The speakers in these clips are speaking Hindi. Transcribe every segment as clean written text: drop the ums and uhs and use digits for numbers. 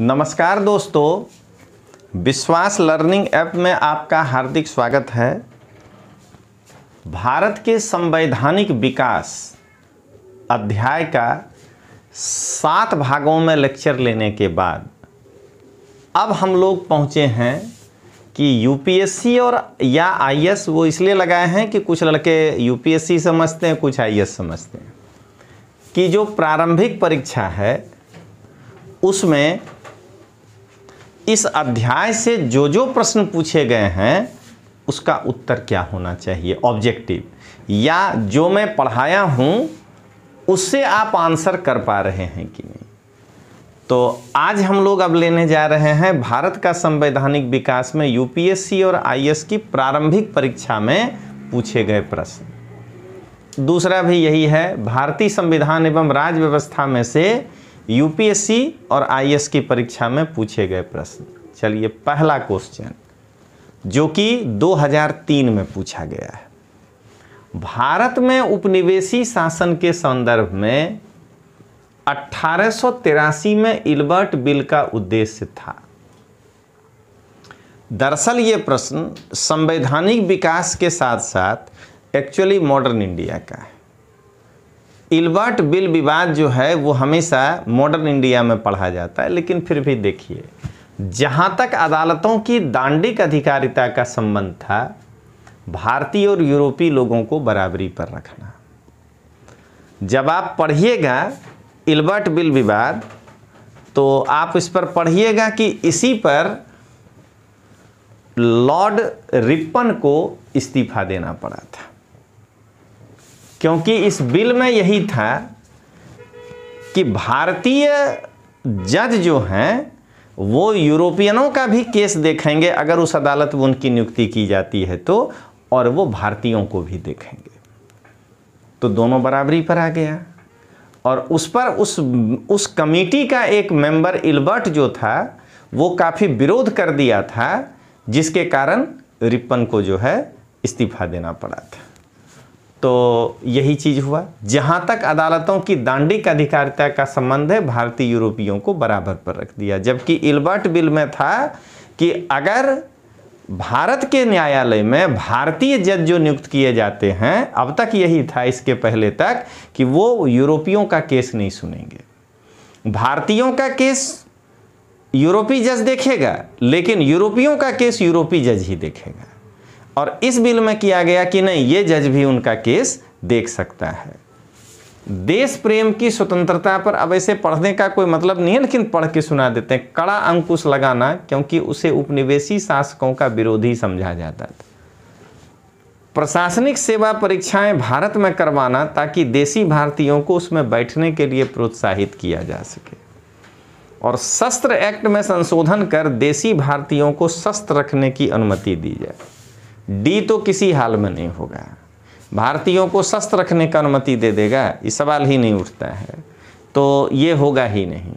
नमस्कार दोस्तों, विश्वास लर्निंग ऐप में आपका हार्दिक स्वागत है। भारत के संवैधानिक विकास अध्याय का 7 भागों में लेक्चर लेने के बाद अब हम लोग पहुंचे हैं कि यूपीएससी और या आईएएस वो इसलिए लगाए हैं कि कुछ लड़के यूपीएससी समझते हैं, कुछ आईएएस समझते हैं कि जो प्रारंभिक परीक्षा है उसमें इस अध्याय से जो प्रश्न पूछे गए हैं उसका उत्तर क्या होना चाहिए, ऑब्जेक्टिव, या जो मैं पढ़ाया हूं उससे आप आंसर कर पा रहे हैं कि नहीं। तो आज हम लोग अब लेने जा रहे हैं भारत का संवैधानिक विकास में यूपीएससी और आईएएस की प्रारंभिक परीक्षा में पूछे गए प्रश्न। दूसरा भी यही है, भारतीय संविधान एवं राज्य व्यवस्था में से यूपीएससी और आईएएस की परीक्षा में पूछे गए प्रश्न। चलिए, पहला क्वेश्चन जो कि 2003 में पूछा गया है। भारत में उपनिवेशी शासन के संदर्भ में 1883 में इल्बर्ट बिल का उद्देश्य था। दरअसल ये प्रश्न संवैधानिक विकास के साथ साथ एक्चुअली मॉडर्न इंडिया का है। इल्बर्ट बिल विवाद जो है वो हमेशा मॉडर्न इंडिया में पढ़ा जाता है, लेकिन फिर भी देखिए, जहाँ तक अदालतों की दांडिक अधिकारिता का संबंध था, भारतीय और यूरोपीय लोगों को बराबरी पर रखना। जब आप पढ़िएगा इल्बर्ट बिल विवाद तो आप इस पर पढ़िएगा कि इसी पर लॉर्ड रिपन को इस्तीफा देना पड़ा था, क्योंकि इस बिल में यही था कि भारतीय जज जो हैं वो यूरोपियनों का भी केस देखेंगे अगर उस अदालत में उनकी नियुक्ति की जाती है तो, और वो भारतीयों को भी देखेंगे। तो दोनों बराबरी पर आ गया। और उस पर उस कमेटी का एक मेंबर इल्बर्ट जो था वो काफ़ी विरोध कर दिया था, जिसके कारण रिपन को जो है इस्तीफा देना पड़ा था। तो यही चीज़ हुआ। जहाँ तक अदालतों की दांडिक अधिकारिता का संबंध है, भारतीय यूरोपियों को बराबर पर रख दिया। जबकि इल्बर्ट बिल में था कि अगर भारत के न्यायालय में भारतीय जज जो नियुक्त किए जाते हैं, अब तक यही था इसके पहले तक, कि वो यूरोपियों का केस नहीं सुनेंगे। भारतीयों का केस यूरोपीय जज देखेगा, लेकिन यूरोपियों का केस यूरोपीय जज ही देखेगा। और इस बिल में किया गया कि नहीं, ये जज भी उनका केस देख सकता है। देश प्रेम की स्वतंत्रता पर अब ऐसे पढ़ने का कोई मतलब नहीं है, लेकिन पढ़ के सुना देते हैं। कड़ा अंकुश लगाना, क्योंकि उसे उपनिवेशी शासकों का विरोधी समझा जाता था। प्रशासनिक सेवा परीक्षाएं भारत में करवाना ताकि देसी भारतीयों को उसमें बैठने के लिए प्रोत्साहित किया जा सके। और शस्त्र एक्ट में संशोधन कर देसी भारतीयों को शस्त्र रखने की अनुमति दी जाए। डी तो किसी हाल में नहीं होगा। भारतीयों को शस्त्र रखने का अनुमति दे देगा, ये सवाल ही नहीं उठता है। तो ये होगा ही नहीं।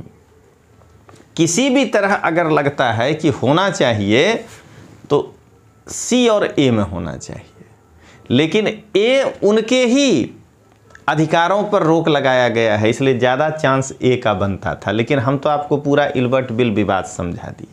किसी भी तरह अगर लगता है कि होना चाहिए तो सी और ए में होना चाहिए, लेकिन ए उनके ही अधिकारों पर रोक लगाया गया है, इसलिए ज़्यादा चांस ए का बनता था। लेकिन हम तो आपको पूरा इल्बर्ट बिल विवाद समझा दिए।